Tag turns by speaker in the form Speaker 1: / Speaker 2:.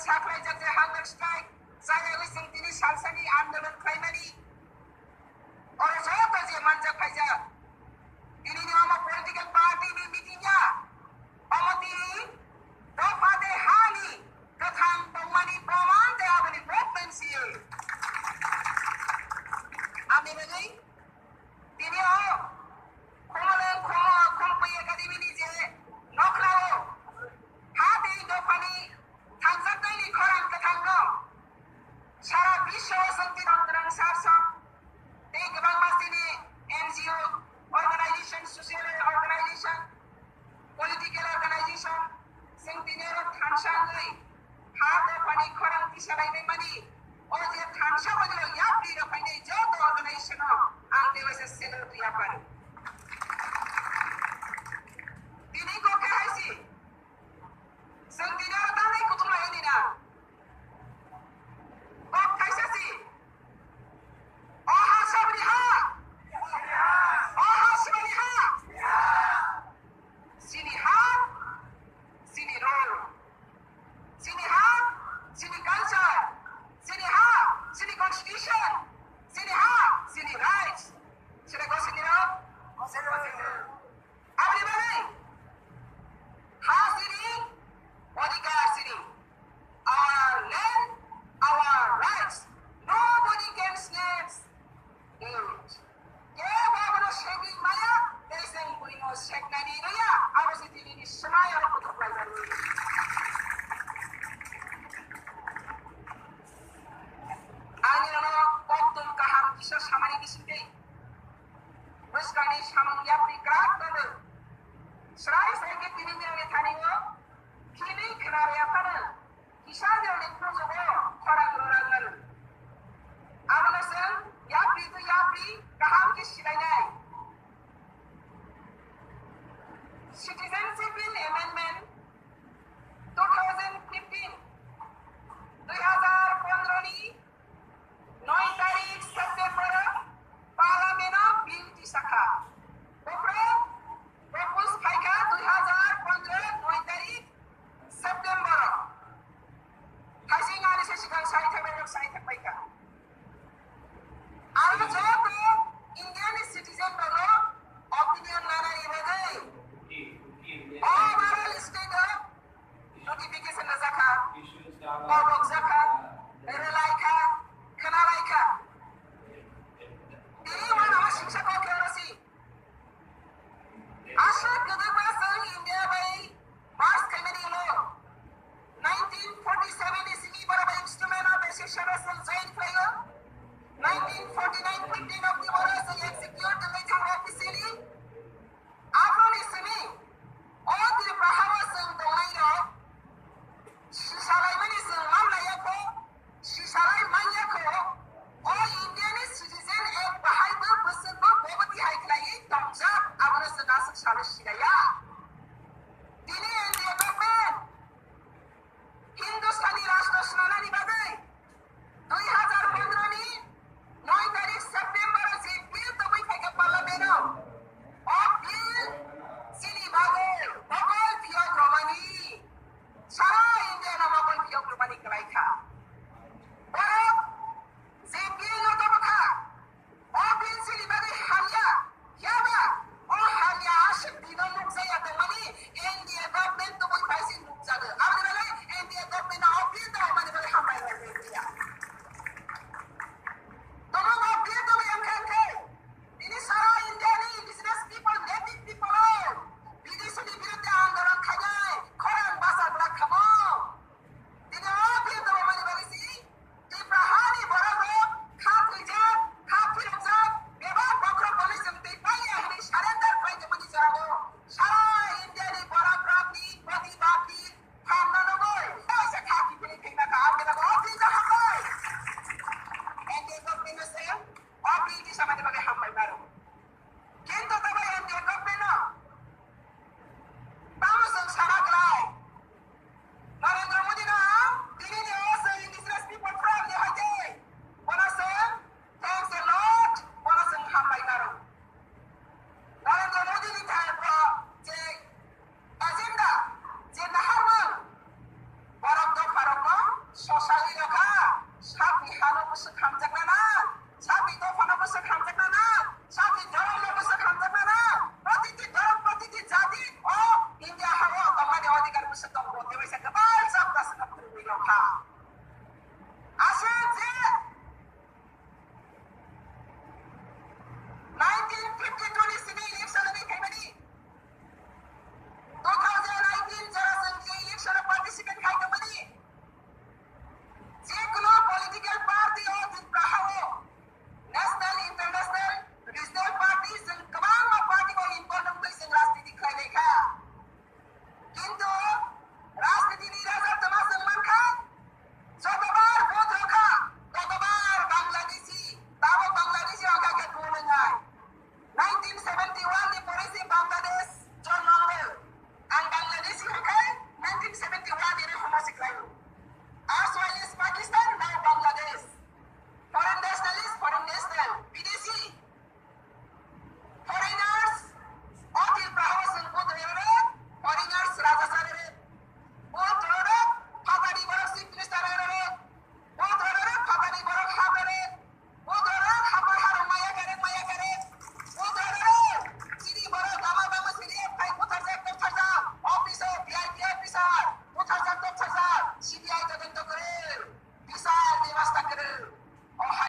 Speaker 1: साख्लाय जाते हांगर स्ट्राइक जायगायाव जोंनि सालसानि आन्दोलन खालामनानै और जत जे मानजा फायजा दिनैनि आमा पलिटिकल पार्टीनि मिटिंआ अमति दफादे हानि गोथां दौमानि प्रमाण देयाबनि प्रेगनेन्सि आमि नङै दिनैआव खमले खमपै एकाडेमिनि जे नख्लाओ हा दै दफानि थांजानायनि खरां गोथां दं सारा बिश्वआव जोंनि गोनां सारसं दै गोबां मानसिनि NGO organization social organization political organization जों दिनैआव थांसाङै हा दफानि खरां दिसालायनाय मानि और जे थांसा बदलो याबनि दफानि जत organization आं देवसे सेलुट यापार दिनै को केहायसि जों दिनैआव दानै कुथुमायनि ना Bob Kaisasi. Aha Sabriha. Aha Sabriha. Sini ha. Sini role. Sini ha. Sini culture. Sini ha. Sini constitution. Sini ha. Sini rights. Sini ko sini no. Abri bhai. Ha sini. Odikar sini. Our land. Our rights. Nobody can snatch it. Yeah, Babano shaking Maya, they say we know shake Nani. Yeah, I was sitting in his smile of the pleasure. I know what to Kaham Jesus Hamani Disney. Western is Hamon Yapri Craft. Srice I get in the Tanio. Killing Kanaria Panel. Kisada and Kuzo. Amanasal, Yapri to Yapri, Kaham Kishilanai. Citizenship Bill Amendment 2015. 2015 9 तारिख September Parliament Bill disaka. Propose Paika 2015 9 तारिख September. Kasing ali sa sigang sa itamay ng sa itamay ka.